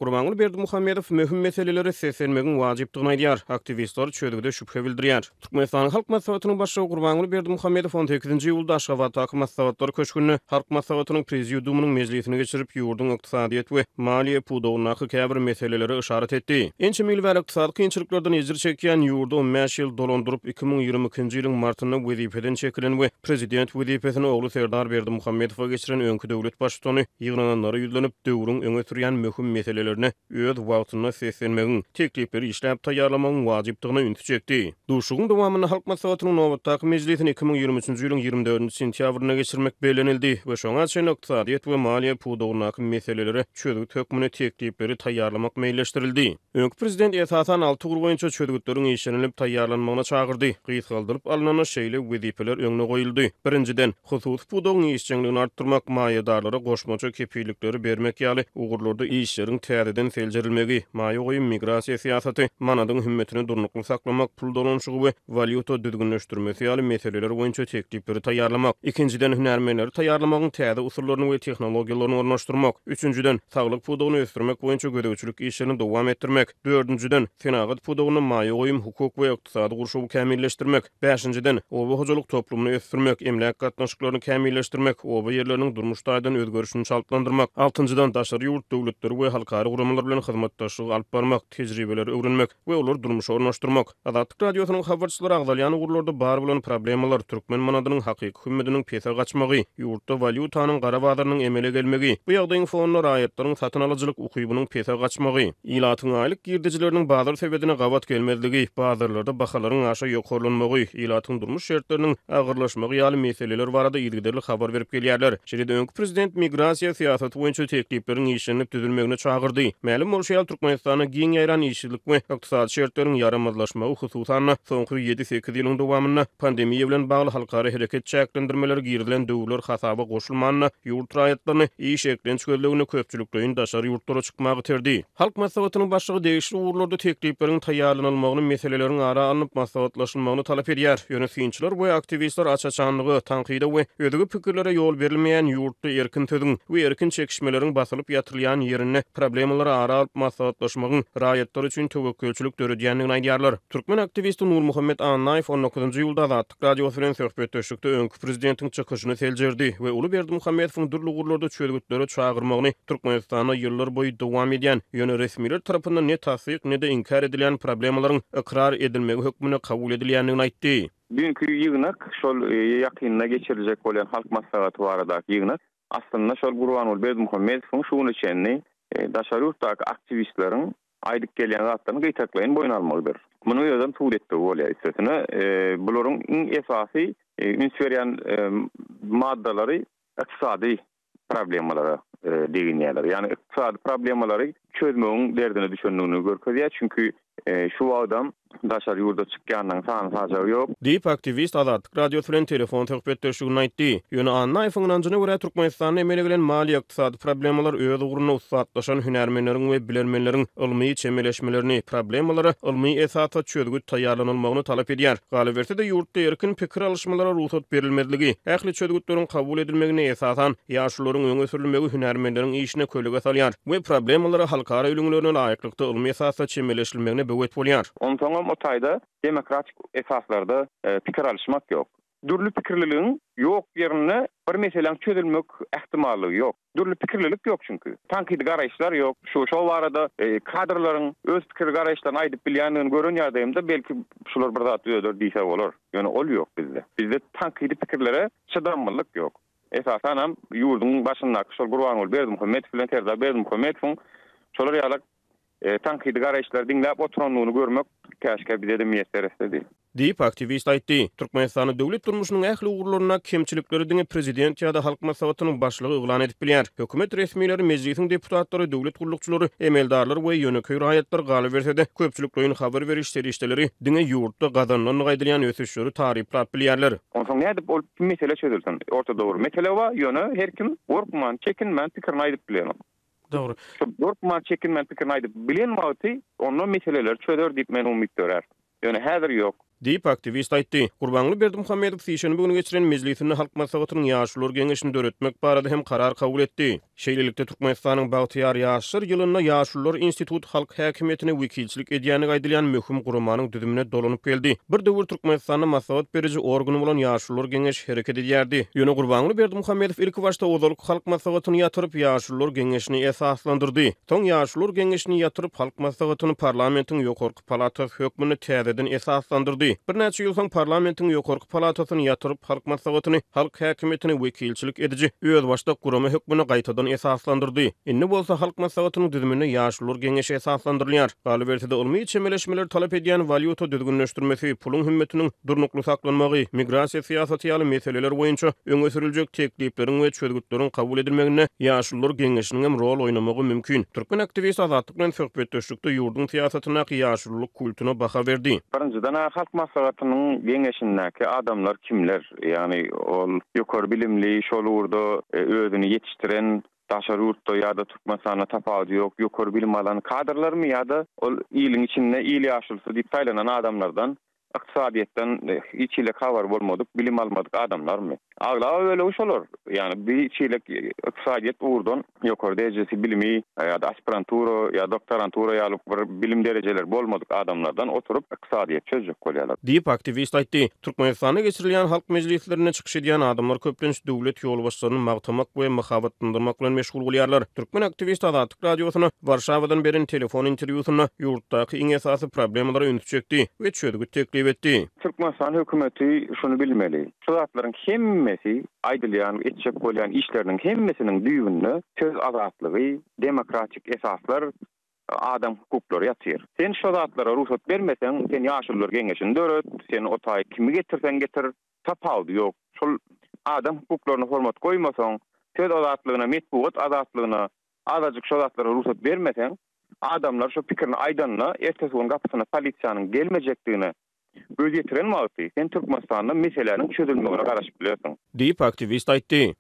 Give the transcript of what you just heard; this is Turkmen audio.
Gurbanuly Berdimuhammedow möhüm meseleleri seslenmegin wajypdygyny aýdýar. Aktivistler çödügide şüphe bildirýär. Türkmenistan Halk Maslahatynyň başlygy Gurbanuly Berdimuhammedow 18-nji ýylda Aşgabatdaky maslahatlar köşkünni Halk Maslahatynyň prezidiumynyň mejlisine geçirip ýurdun ykdysadyýet we maliýe pudowyna käbir meseleleri işaret etdi. Ençe mil we ykdysady kynçylyklardan ejir çekýän ýurdu 15 ýyl dolandyryp 2022-nji ýylyň martyna wezipeden çekilen we prezident wezipesini ogly Serdar Berdimuhammedowa geçiren öňkü döwlet başçysyny ýygrananlara ýüzlenip döwrüň öňe sürýän möhüm meselelerini öz wagtyna seslenmegin, teklipleri işläp taýýarlamagyň wajypdygyna ünsü çekdi. Duşugyň dowamyny Halk Maslahatynyň nowatdaky mejlisini 2023-nji ýylyň 24-nji sentýabryna geçirmek belenildi we şoňa çyn ykdysadyýet we maliýe pudowyna meseleleri çözüp hökmüne teklipleri taýýarlamak meýilleşdirildi. Öňkü prezident esasan 6 gur boýunça çözgütleriň işlenilip taýýarlanmagyna çagyrdy. Gysgaldyryp alynan şeýle wezipeler öňüne goýuldy. Birinciden, hususy pudowyň işçiligini artdyrmak, maýadarlara goşmaça kepillikleri bermek ýaly ugurlarda işleriň täzeden seljerilmegi, maýa goýum migrasiýa siýasaty, manadyň hümmetini durnukly saklamak, pul dolanşygy we valyuta düzgünleşdirmesi ýaly meseleler boýunça teklipleri taýýarlamak. Ikinciden, hünärmenleri taýýarlamagyň täze usullaryny we tehnologiýalaryny ornaşdyrmak. Üçüncüden, saglyk pudowyny ösdürmek boýunça gödäwçilik işlerini dowam etdirmek. Dördüncüden, senagat pudowyny maýa goýum hukuk we ykdysady gurşuwy kämilleşdirmek. Beşinciden, oba hojalyk toplumyny ösdürmek, emlak gatnaşyklaryny kämilleşdirmek, oba ýerleriniň durmuşdaýdan özgörüşini çaltlandyrmak. Altıncıdan, daşary ýurt döwletleri we halkary guramalar bilen hyzmatdaşlyk alyp barmak, tejribeleri öwrenmek we olar durmuşa ornaşdyrmak. Azatlyk radiosynyň habarçylary agdalýan ugurlarda bar bolan problemalar, türkmen manadynyň hakyky hümmetiniň pesa gaçmagy, ýurtda valyutanyň gara bazarynyň emele gelmegi, bu ýagdaýyň fonuna raýatlaryň satyn alyjylyk ukybynyň pesa gaçmagy, ilatyň aýlyk girdijileriniň bazar sebedine gawat gelmezligi, bazarlarda bahalaryň aşa ýokarlanmagy, ilatyň durmuş şertleriniň agyrlaşmagy ýaly meseleler barada ýergiderli habar berip gelýärler. Şeýle öňkü prezident migrasiýa siýasaty boýunça tekliplerin işlenip düzülmegine çagyrdy. Mälim bolşýal Türkmenistana giň ýaýran işçilik we ykdysady şertleriň yaramazlaşmagy hususan soňky 7-8 ýylyň dowamyna pandemiýa bilen bagly halkary hereket çäklendirmeleri girdilen döwler hasaba goşulmanyna ýurt raýatlaryny iş eklençgözlegini köpçülikleýin daşary ýurtlara çykmagy terdi. Halk Maslahatynyň başlygy degişli ugurlarda tekliplerin taýýarlanmagyny meseleleriň ara alınıp maslahatlaşylmagyny talap edýär. Ýönetimçiler we aktivistler açaçanlygy, tanqida we özüge pikirlere ýol berilmeýän ýurtda erkin tödüň we erkin çekişmeleriň basylyp ýatyrylýan ýerine problemalary ara alyp maslahatlaşmagyň raýatlar üçin töwekkülçilik döredýändigini aýdýarlar. Türkmen aktivisti Nur Muhammed Annaýew 19-njy ýylda Azatlyk radio bilen söhbetdeşikde öňkü prezidentiň çykyşyny seljerdi we Uly Berdimuhammedowyň dürli ugurlarda çözgütlere çagyrmagyny Türkmenistana ýyllar boýy dowam edýän ýöne resmiler tarapyndan ne tassyk ne de inkar edilýän problemalaryň ikrar edilmegi hökmüne kabul edilýändigini aýtdy. Dünkü ýygynak şol ýakynyna geçiriljek bolan halk maslahaty baradaky ýygynak aslında şol Gurbanuly Berdimuhammedowyň şuny içenni daşary ýurtdaky aktivistleriň aýdyp gelýän zatlaryny gytaklaýyn boyun almagydyr. Muny ýazan tuğ etdi bolýar isesine. Bularyň iň esasy üns berýän maddalary ykdysady problemalara deginýärler. Ýani ykdysady problemalary çözmegiň derdine düşendigini görkezýär. Çünki şu adam daşary ýurda çykýanyň sany sajagy ýok. Diýip aktivist Azatlyk radio bilen telefon söhbetdeşigini aýtdy. Ýöne Annaýewyň anjyna görä Türkmenistanyň emele gelen mali ykdysady problemalary öz ugruna usatlaşan hünärmenleriň we bilermenleriň ilmi çemeleşmelerini, problemalary ilmi esasat çözgüt taýýarlanylmagyny talap edýär. Galy berse de ýurtda erkin pikir alışmalara ruhsat berilmezligi, ähli çözgütleriň kabul edilmegine esasan ýaşlaryň öňe sürilmegi hünärmenleriň işine kölega salýar we problemalary halkara ýülüňlerine laýyklykda ilmi esasat çemeleşilmegine böwet bolýar. Ondan o taýda demokratik esaslarda pikir alışmak ýok. Dürli pikirliligiň ýok ýerine bir meseleň çözülmek ähtimallygy ýok. Dürli pikirlilik ýok çünki. Tanqidi garaýşlar ýok. Şu barada kadrlaryň öz pikir garaýşlaryny aýdyp bilýändigini gören ýerdämde belki şular bir zat öýder diýse bolar. Ýöne ol ýok bizde. Bizde tanqidi pikirlere çydamlılık ýok. Esasan hem ýurduň başyndaky şol Gurbanuly Berdimuhammedow bilen Serdar Berdimuhammedowyň şolar ýaly tanqidi garaýşlar diňläp oturanlygyny görmek käşke bize de meýesler etdi. Diýip aktivist aýtdy. Türkmenistanyň döwlet durmuşynyň ähli ugurlaryna kemçilikleri diňe prezident ýa-da Halk Maslahatynyň başlygy uglan edip bilýär. Hökümet resmiýetleri, mejlisiň deputatlary, döwlet gurulukçylary, emeldarlar we ýöneköý raýatlar galy berse de köpçüliklerin habar beriş serişdeleri diňe ýurtda gazanlanyň gaýdylýan ösüşleri taryplap bilýärler. Onsoň nädip ol mesele çözülsin. Orta dowru mesele wa ýöne her kim gorkman, çekinmän pikirini aýdyp bilýär. Dogry. Gorkman, çekinmän pikirini aýdyp bilýän wagty onu meseleler çözer diýip men umyt görär. Ýöne häzir ýok. Diýip aktivist aýtdy. Gurbanuly Berdimuhammedow Sişeni bugün geçiren mejlisinde Halk Maslahatynyň ýaşlar geňeşini döretmek barada hem karar kabul etdi. Şeýlelikde Türkmenistanyň Bagtyar ýaşyr ýylyna Ýaşullar Institut halk häkimetine wekilçilik edýäni gaýdylýan möhüm gurumanyň düdümine dolanyp geldi. Bir döwür Türkmenistanyň maslahat berici organy bolan Ýaşullar Geňeşi hereket edýärdi. Ýöne Gurbanuly Berdimuhammedow ilki başda ozalyk halk maslahatyny ýatyryp Ýaşullar Geňeşini esaslandyrdy. Soň Ýaşullar Geňeşini ýatyryp halk maslahatyny parlamentiň ýokarky palatasy hökmüne täzeden esaslandyrdy. Bir näçe ýyl soň parlamentiň ýokarky palatasyny ýatyryp halk maslahatyny halk häkimetine wekilçilik ediji öz başda gurama hökmüne gaýtadan esaslandyrdy. Indi bolsa halk maslahatynyň düzümine Ýaşullar Geňeşi esaslandyrylýar. Galy bertide ulmy çemeleşmeler talap edýän valyuta düzgünleşdirmesi, pulun hümmetiniň durnukly saklanmagy, migrasiýa siýasaty ýaly meseleler boýunça öňe sürilýek teklipleriň we çözgütleriň kabul edilmegine Ýaşullar Geňeşiniň hem rol oýnamagy mümkin. Türkmen aktivist Azatlyk bilen söhbetdeşlikde ýurdun siýasatyna Ýaşullyk kultuna baha berdi. Birinjiden halk maslahatynyň Geňeşindäki adamlar kimler? Ýani ol ýokary bilimli, şol urda özüni ýetişdiren taşary urtda ýa-da Türkmenistana tapawuty ýok, ýokary bilim alan kadrlarmy ýa-da ol ýylyň içinde ýyly ýaşulsy diýip taýlanan adamlardan iqtisadiýetden hiç ile habar bolmadyk, bilim almadyk adamlarmy? Agla öyle uşolar. Yani bir çeylek iqtisadiýet urdan ýokary derejesi bilimi ýa-da aspirantura ýa doktorantura ýaly bir bilim derejeleri bolmadyk adamlardan oturup iqtisadiýet çözjek bolýarlar. Diýip aktivist aýtdy. Türkmenistana geçirilýän halk mejlislerine çykyş edýän adamlar köplenç döwlet ýolbaşçylaryny magtamak we mahabatlandyrmak bilen meşgul bolýarlar. Türkmen aktivist Azatlyk radiosyna Warşawadan beren telefon interwýusyna ýurtdaky iň esasy problemlary öňtüçekdi we çözgüt teklip etdi. Türkmenistan hökümeti şunu bilmeli. Şu zatlaryň hemmesi aýdylýan, etjek bolýan işleriniň hemmesiniň düýbünde söz azatlygy, demokratik esaslar, adam hukuklary ýatyr. Sen şu zatlara ruhsat bermeseň, sen Ýaşullar Geňeşini döret, sen o taý kimi getirsen getir, tapawdy ýok. Şol adam hukuklaryna hormat goýmasaň, söz azatlygyna, metbuat azatlygyna azajyk şu zatlara ruhsat bermeseň, adamlar şu pikirini aýdanna, ertesi gün gapysyna polisiýanyň gelmejekdigine göz yetiren wagty sen Türkmenistanyň meseleleriň çözülmegine garaşyp bilýärsiň. Diýip aktivist aýtdy.